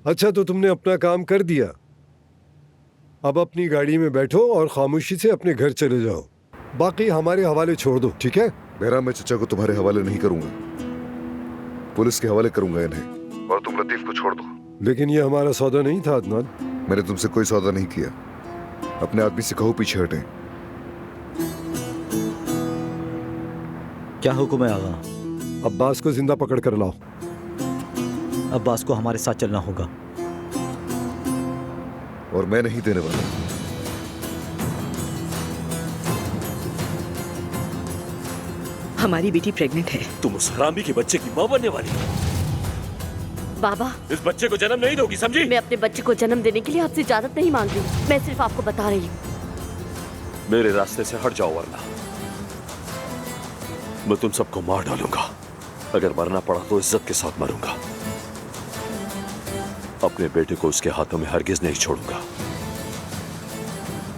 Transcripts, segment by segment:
अच्छा, तो तुमने अपना काम कर दिया। अब अपनी गाड़ी में बैठो और खामोशी से अपने घर चले जाओ। बाकी हमारे हवाले छोड़ दो, ठीक है? बहराम, मैं चचा को तुम्हारे हवाले नहीं करूंगा, पुलिस के हवाले करूंगा इन्हें। और तुम लतीफ को छोड़ दो। लेकिन ये हमारा सौदा नहीं था अदनान। मैंने तुमसे कोई सौदा नहीं किया। अपने आदमी से कहो पीछे हटें। क्या हुक्म है आगा? अब्बास को जिंदा पकड़ कर लाओ। अब्बास को हमारे साथ चलना होगा। और मैं नहीं देने वाला। हमारी बेटी प्रेग्नेंट है। तुम उस हरामी के बच्चे की मां बनने वाली हो। बाबा, इस बच्चे को जन्म नहीं दोगी, समझी? मैं अपने बच्चे को जन्म देने के लिए आपसे इजाजत नहीं मांग रही, मैं सिर्फ आपको बता रही हूँ। मेरे रास्ते से हट जाओ वरना मैं तुम सबको मार डालूंगा। अगर मरना पड़ा तो इज्जत के साथ मरूंगा। अपने बेटे को उसके हाथों में हरगिज नहीं छोड़ूंगा।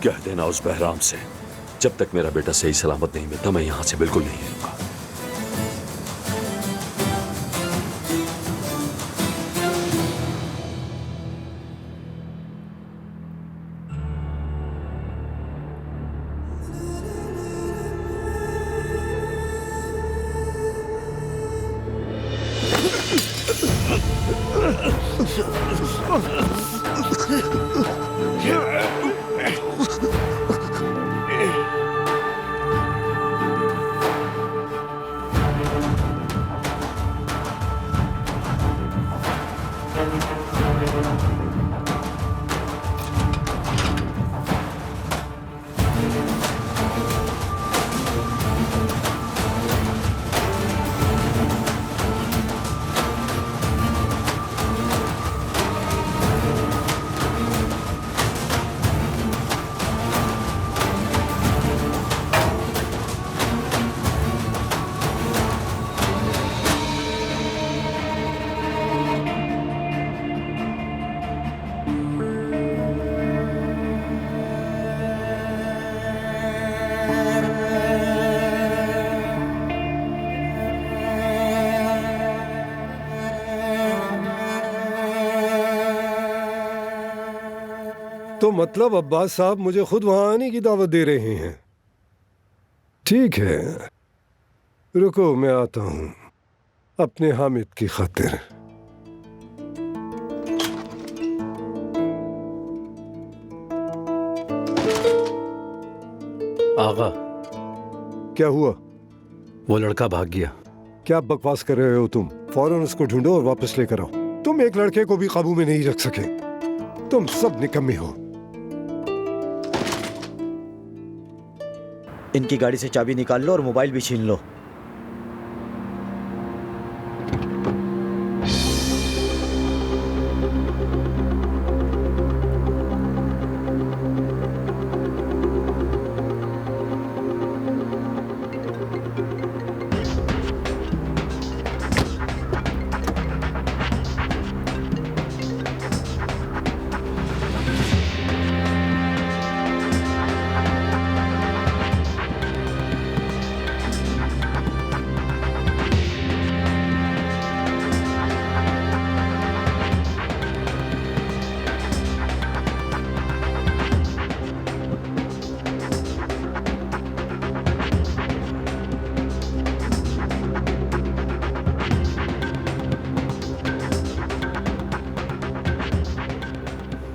कह देना उस बहराम से, जब तक मेरा बेटा सही सलामत नहीं मिलता मैं यहां से बिल्कुल नहीं हिलूंगा। तो मतलब अब्बास साहब मुझे खुद वहां आने की दावत दे रहे हैं। ठीक है, रुको मैं आता हूं अपने हामिद की खातिर। आगा, क्या हुआ? वो लड़का भाग गया। क्या बकवास कर रहे हो तुम? फौरन उसको ढूंढो और वापस लेकर आओ। तुम एक लड़के को भी काबू में नहीं रख सके। तुम सब निकम्मे हो। इनकी गाड़ी से चाबी निकाल लो और मोबाइल भी छीन लो।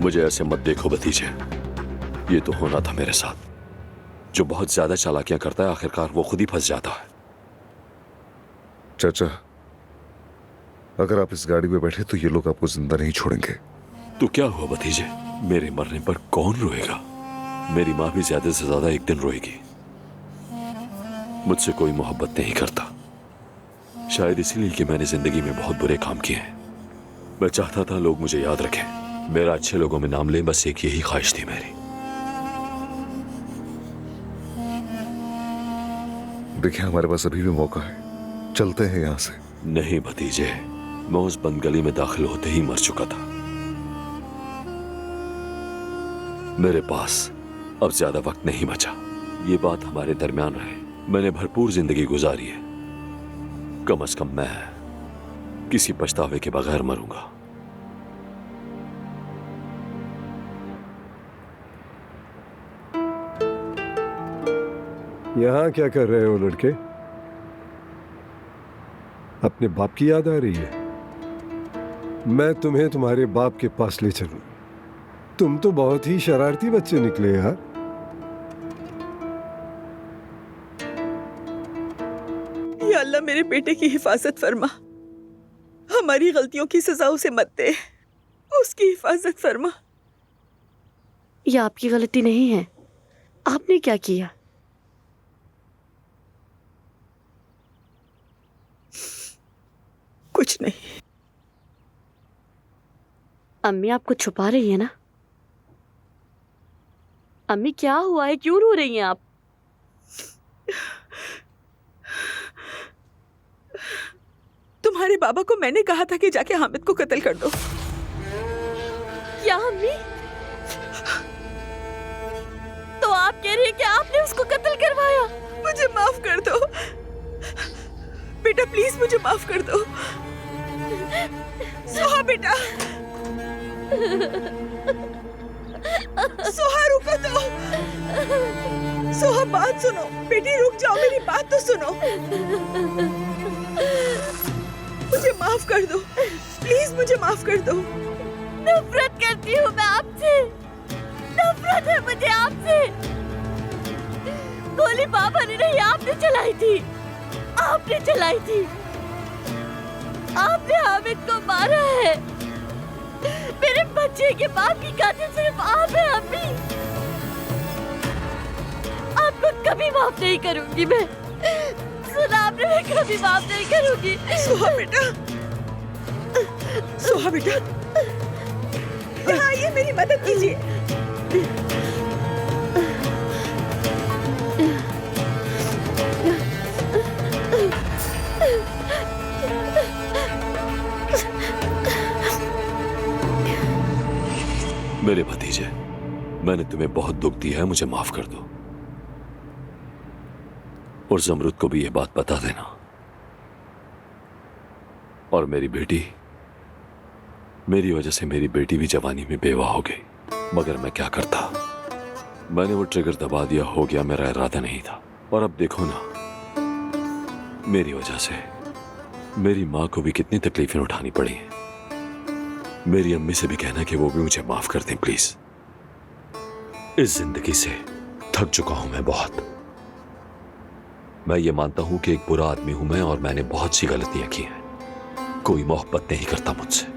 मुझे ऐसे मत देखो भतीजे, ये तो होना था मेरे साथ। जो बहुत ज्यादा चालाकियां करता है आखिरकार वो खुद ही फंस जाता है। चाचा, अगर आप इस गाड़ी में बैठे तो ये लोग आपको जिंदा नहीं छोड़ेंगे। तो क्या हुआ भतीजे, मेरे मरने पर कौन रोएगा? मेरी माँ भी ज्यादा से ज्यादा एक दिन रोएगी। मुझसे कोई मोहब्बत नहीं करता, शायद इसीलिए कि मैंने जिंदगी में बहुत बुरे काम किए हैं। मैं चाहता था लोग मुझे याद रखें, मेरा अच्छे लोगों में नाम लें, बस एक यही ख्वाहिश थी मेरी। देखिए, हमारे पास अभी भी मौका है, चलते हैं यहां से। नहीं भतीजे, मैं उस बंद गली में दाखिल होते ही मर चुका था। मेरे पास अब ज्यादा वक्त नहीं बचा। ये बात हमारे दरमियान रहे। मैंने भरपूर जिंदगी गुजारी है, कम से कम मैं किसी पछतावे के बगैर मरूंगा। यहाँ क्या कर रहे हो लड़के? अपने बाप की याद आ रही है? मैं तुम्हें तुम्हारे बाप के पास ले चलूं। तुम तो बहुत ही शरारती बच्चे निकले यार। या अल्लाह मेरे बेटे की हिफाजत फरमा। हमारी गलतियों की सजा उसे मत दे, उसकी हिफाजत फरमा। यह आपकी गलती नहीं है। आपने क्या किया? कुछ नहीं। अम्मी आपको छुपा रही है ना? अम्मी क्या हुआ है? क्यों रो रही हैं आप? तुम्हारे बाबा को मैंने कहा था कि जाके हामिद को कत्ल कर दो। क्या अम्मी? तो आप कह रही हैं कि आपने उसको कत्ल करवाया? मुझे माफ कर दो बेटा, प्लीज मुझे माफ कर दो। सोहा बेटा, सोहा रुको तो। सोहा बात सुनो बेटी, रुक जाओ, मेरी बात तो सुनो। मुझे माफ कर दो प्लीज, मुझे माफ कर दो। नफरत करती हूँ मैं आपसे। नफरत है मुझे आपसे। गोली बाबा ने नहीं, आपने चलाई थी। आपने चलाई थी। आपने हामिद को मारा है। मेरे बच्चे के बाप की कातिल सिर्फ आप है अम्मी। आपको कभी माफ नहीं करूंगी मैं। सुना आपने? मैं कभी माफ नहीं करूंगी। सोहा बेटा, सोहा बेटा, यहाँ आइए, मेरी मदद कीजिए। मेरे भतीजे, मैंने तुम्हें बहुत दुख दिया है, मुझे माफ कर दो। और जमरुद को भी यह बात बता देना। और मेरी बेटी, मेरी वजह से मेरी बेटी भी जवानी में बेवा हो गई। मगर मैं क्या करता, मैंने वो ट्रिगर दबा दिया, हो गया, मेरा इरादा नहीं था। और अब देखो ना, मेरी वजह से मेरी माँ को भी कितनी तकलीफें उठानी पड़ी हैं। मेरी अम्मी से भी कहना कि वो भी मुझे माफ कर दें प्लीज। इस जिंदगी से थक चुका हूं मैं बहुत। मैं ये मानता हूं कि एक बुरा आदमी हूं मैं, और मैंने बहुत सी गलतियां की हैं। कोई मोहब्बत नहीं करता मुझसे।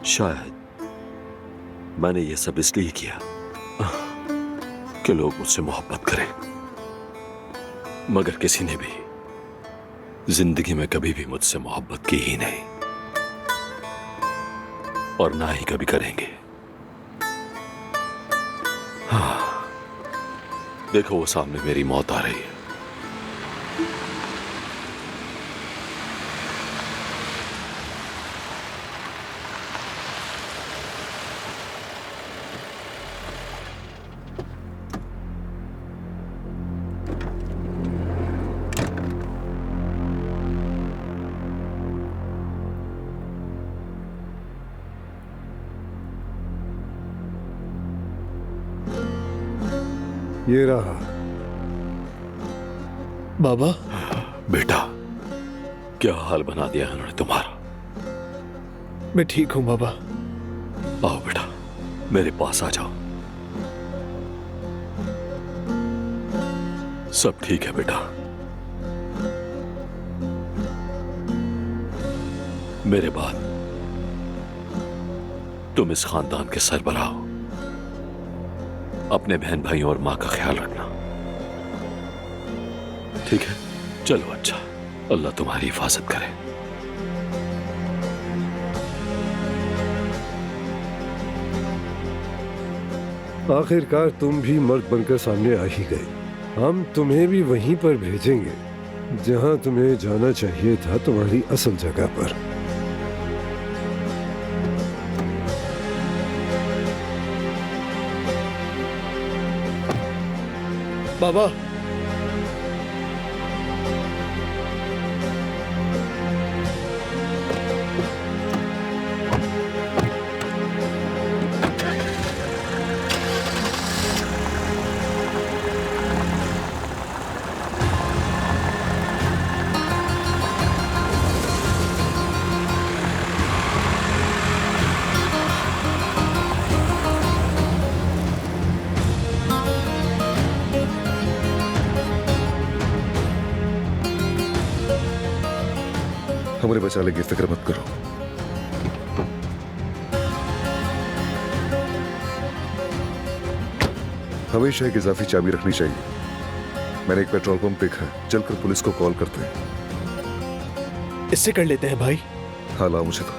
शायद मैंने ये सब इसलिए किया कि लोग मुझसे मोहब्बत करें। मगर किसी ने भी जिंदगी में कभी भी मुझसे मोहब्बत की ही नहीं, और ना ही कभी करेंगे। हाँ, देखो वो सामने मेरी मौत आ रही है। ये रहा। बाबा, बेटा, क्या हाल बना दिया है उन्होंने तुम्हारा। मैं ठीक हूं बाबा। आओ बेटा, मेरे पास आ जाओ। सब ठीक है बेटा। मेरे बाद तुम इस खानदान के सरबराह हो। अपने बहन भाई और मां का ख्याल रखना, ठीक है? चलो अच्छा, अल्लाह तुम्हारी हिफाजत करे। आखिरकार तुम भी मर्द बनकर सामने आ ही गए। हम तुम्हें भी वहीं पर भेजेंगे जहां तुम्हें जाना चाहिए था, तुम्हारी असल जगह पर। बाबा, हमारे बचा लेंगे, फिक्र मत करो। हमेशा एक इजाफी चाबी रखनी चाहिए। मैंने एक पेट्रोल पंप देखा है, चलकर पुलिस को कॉल करते हैं। इससे कर लेते हैं भाई। हाँ लाओ मुझे तो।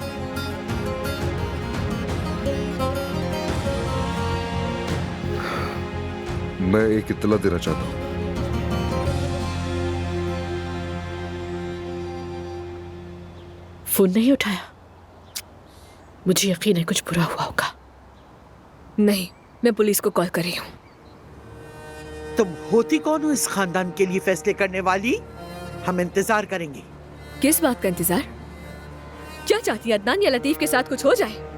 मैं एक इत्तला देना चाहता हूँ। फोन नहीं उठाया। मुझे यकीन है कुछ बुरा हुआ होगा। नहीं, मैं पुलिस को कॉल कर रही हूँ। तुम होती कौन हो इस खानदान के लिए फैसले करने वाली? हम इंतजार करेंगे। किस बात का इंतजार? क्या चाहती है अदनान या लतीफ के साथ कुछ हो जाए?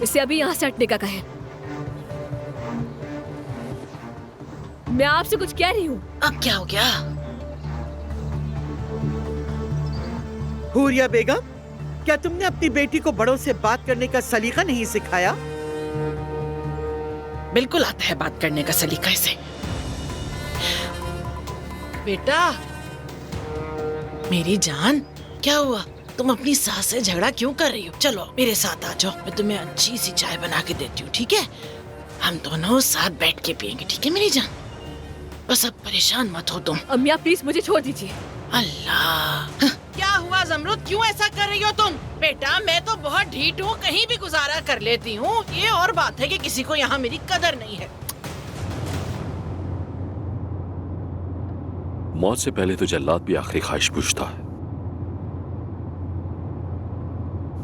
इसे अभी यहां से हटने का कहे। मैं आपसे कुछ कह रही हूँ। अब क्या हो गया? हुरिया बेगम, क्या तुमने अपनी बेटी को बड़ों से बात करने का सलीका नहीं सिखाया? बिल्कुल आता है बात करने का सलीका इसे। बेटा, मेरी जान, क्या हुआ? तुम अपनी सास से झगड़ा क्यों कर रही हो? चलो मेरे साथ आ जाओ, मैं तुम्हें अच्छी सी चाय बना के देती हूँ, ठीक है? हम दोनों साथ बैठ के पियेंगे, ठीक है मेरी जान? बस अब परेशान मत हो तुम। अम्मी आप प्लीज मुझे छोड़ दीजिए। अल्लाह, क्या हुआ ज़मरुद, क्यों ऐसा कर रही हो तुम? बेटा मैं तो बहुत ढीठ हूँ, कहीं भी गुजारा कर लेती हूँ। ये और बात है कि किसी को यहाँ मेरी कदर नहीं है। मौत से पहले तो जल्लाद भी आखिरी ख्वाहिश पूछता है।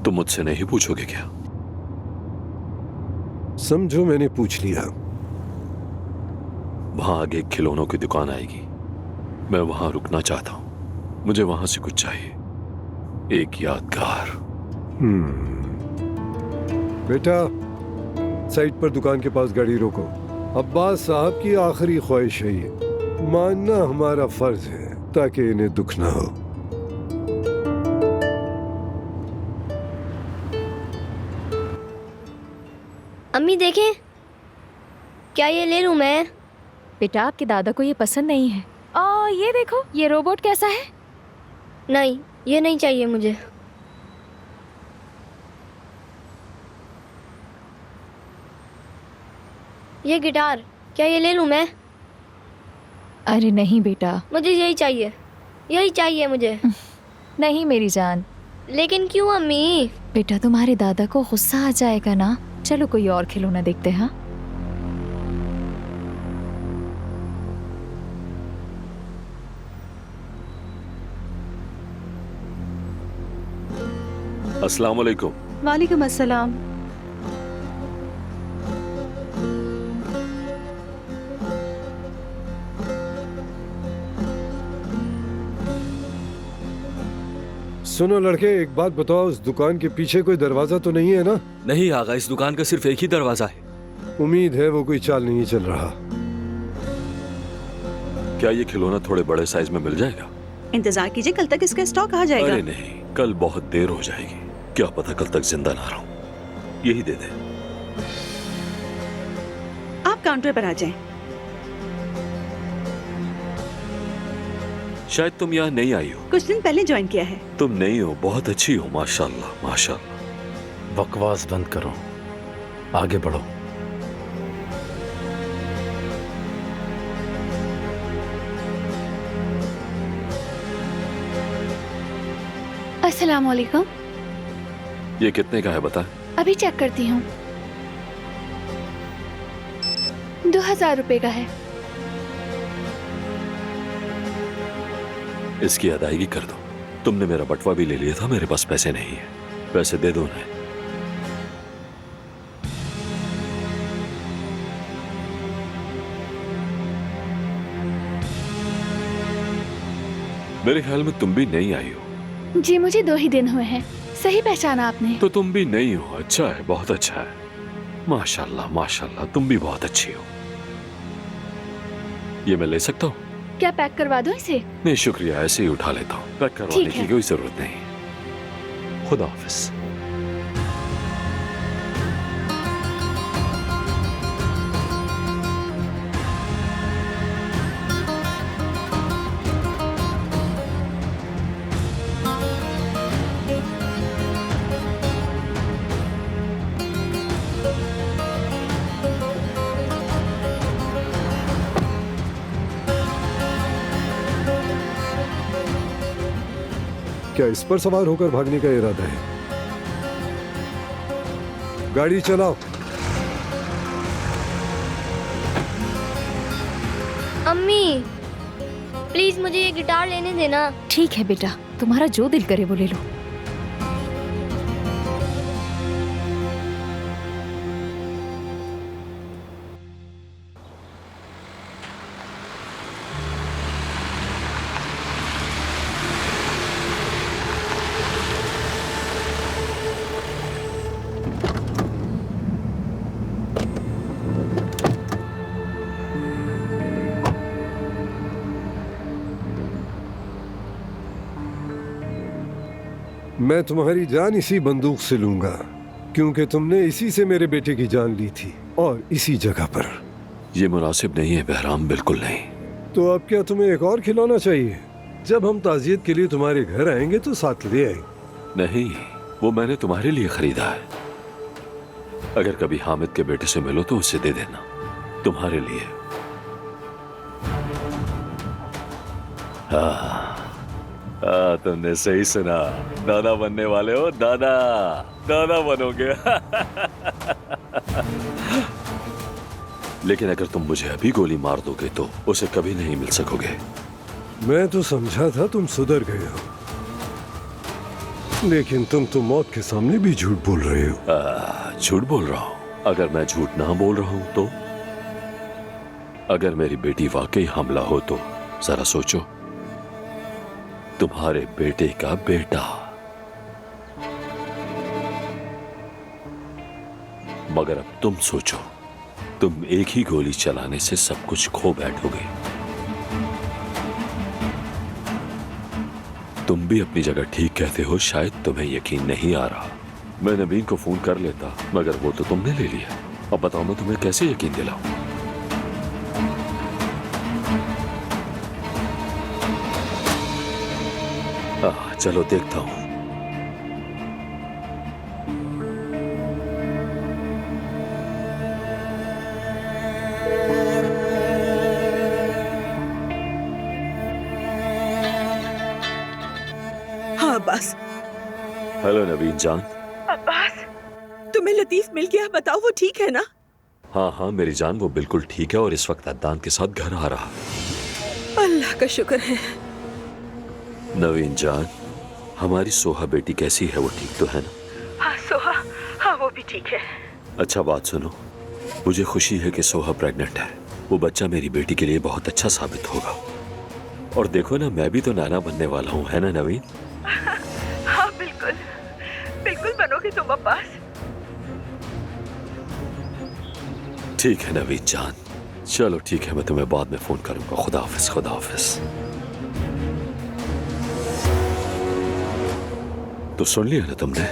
तुम मुझसे नहीं पूछोगे क्या? समझो मैंने पूछ लिया। वहां आगे एक खिलौनों की दुकान आएगी, मैं वहां रुकना चाहता हूं। मुझे वहां से कुछ चाहिए, एक यादगार। बेटा, साइड पर दुकान के पास गाड़ी रोको। अब्बास साहब की आखिरी ख्वाहिश है ये, मानना हमारा फर्ज है ताकि इन्हें दुख ना हो। अम्मी देखें, क्या ये ले लूं मैं? बेटा आपके दादा को ये पसंद नहीं है। ये देखो, ये रोबोट कैसा है? नहीं, ये नहीं चाहिए मुझे। ये गिटार, क्या ये ले लूं मैं? अरे नहीं बेटा, मुझे यही चाहिए, यही चाहिए मुझे। नहीं मेरी जान। लेकिन क्यों अम्मी? बेटा तुम्हारे दादा को गुस्सा आ जाएगा ना। चलो कोई और खिलौना देखते हैं। अस्सलाम वालेकुम। वालेकुम अस्सलाम। सुनो लड़के, एक बात बताओ, उस दुकान के पीछे कोई दरवाजा तो नहीं है ना? नहीं आगा, इस दुकान का सिर्फ एक ही दरवाजा है। उम्मीद है वो कोई चाल नहीं चल रहा। क्या ये खिलौना थोड़े बड़े साइज में मिल जाएगा? इंतजार कीजिए, कल तक इसका स्टॉक आ जाएगा। अरे नहीं, कल बहुत देर हो जाएगी। क्या पता कल तक जिंदा ना रहूं। यही दे दे। आप काउंटर पर आ जाएं। शायद तुम यहाँ नहीं आई हो। कुछ दिन पहले ज्वाइन किया है। तुम नहीं हो, बहुत अच्छी हो, माशाल्लाह माशाल्लाह। बकवास बंद करो, आगे बढ़ो। अस्सलाम वालेकुम। ये कितने का है बता? अभी चेक करती हूँ। 2000 रुपए का है। इसकी अदायगी कर दो। तुमने मेरा बटवा भी ले लिया था, मेरे पास पैसे नहीं है। पैसे दे दो उन्हें। मेरे ख्याल में तुम भी नहीं आई हो। जी मुझे 2 ही दिन हुए हैं। सही पहचाना आपने। तो तुम भी नहीं हो। अच्छा है, बहुत अच्छा है। माशाल्लाह माशाल्लाह, तुम भी बहुत अच्छी हो। ये मैं ले सकता हूँ? क्या पैक करवा दूं इसे? नहीं शुक्रिया, ऐसे ही उठा लेता हूँ। पैक करवाने की कोई जरूरत नहीं। खुदा हाफिज। क्या इस पर सवार होकर भागने का इरादा है? गाड़ी चलाओ। अम्मी प्लीज मुझे ये गिटार लेने देना। ठीक है बेटा, तुम्हारा जो दिल करे वो ले लो। मैं तुम्हारी जान इसी बंदूक से लूंगा, क्योंकि तुमने इसी से मेरे बेटे की जान ली थी, और इसी जगह पर। ये मुनासिब नहीं है बहराम, बिल्कुल नहीं। तो अब क्या तुम्हें एक और खिलौना चाहिए? जब हम ताजियत के लिए तुम्हारे घर आएंगे तो साथ ले आएंगे। नहीं, वो मैंने तुम्हारे लिए खरीदा है। अगर कभी हामिद के बेटे से मिलो तो उसे दे देना, तुम्हारे लिए। हाँ, तुमने सही सुना, दादा बनने वाले हो, दादा दादा बनोगे। लेकिन अगर तुम मुझे अभी गोली मार दोगे तो उसे कभी नहीं मिल सकोगे। मैं तो समझा था तुम सुधर गए हो, लेकिन तुम तो मौत के सामने भी झूठ बोल रहे हो। झूठ बोल रहा हूं? अगर मैं झूठ ना बोल रहा हूं तो? अगर मेरी बेटी वाकई हमला हो तो जरा सोचो, तुम्हारे बेटे का बेटा। मगर अब तुम सोचो, तुम एक ही गोली चलाने से सब कुछ खो बैठोगे। तुम भी अपनी जगह ठीक कहते हो, शायद तुम्हें यकीन नहीं आ रहा। मैं नवीन को फोन कर लेता, मगर वो तो तुमने ले लिया। अब बताओ मैं तुम्हें कैसे यकीन दिलाऊं? चलो देखता हूं। हाँ अब्बास। हेलो नवीन जान। अब्बास, तुम्हें लतीफ मिल गया? बताओ वो ठीक है ना? हाँ हाँ मेरी जान, वो बिल्कुल ठीक है और इस वक्त अद्दान के साथ घर आ रहा। अल्लाह का शुक्र है। नवीन जान, हमारी सोहा बेटी कैसी है? वो ठीक तो है ना? हाँ सोहा, हाँ वो भी ठीक है। अच्छा बात सुनो, मुझे खुशी है कि सोहा प्रेग्नेंट है। वो बच्चा मेरी बेटी के लिए बहुत अच्छा साबित होगा। और देखो ना, मैं भी तो नाना बनने वाला हूँ, है ना नवीन? हाँ बिल्कुल, बिल्कुल बनोगे तुम अब्बास। ठीक है नवीन जान, चलो ठीक है, मैं तुम्हें बाद में फोन करूंगा। खुदा हाफिज, खुदा हाफिज। तो सुन लिया ना तुमने?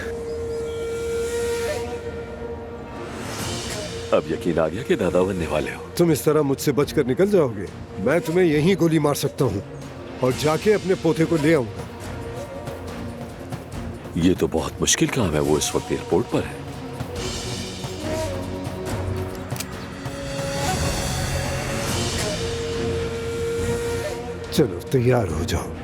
अब यकीन आ गया कि दादा बनने वाले हो। तुम इस तरह मुझसे बचकर निकल जाओगे? मैं तुम्हें यहीं गोली मार सकता हूँ और जाके अपने पोते को ले आऊंगा। ये तो बहुत मुश्किल काम है, वो इस वक्त एयरपोर्ट पर है। चलो तैयार हो जाओ।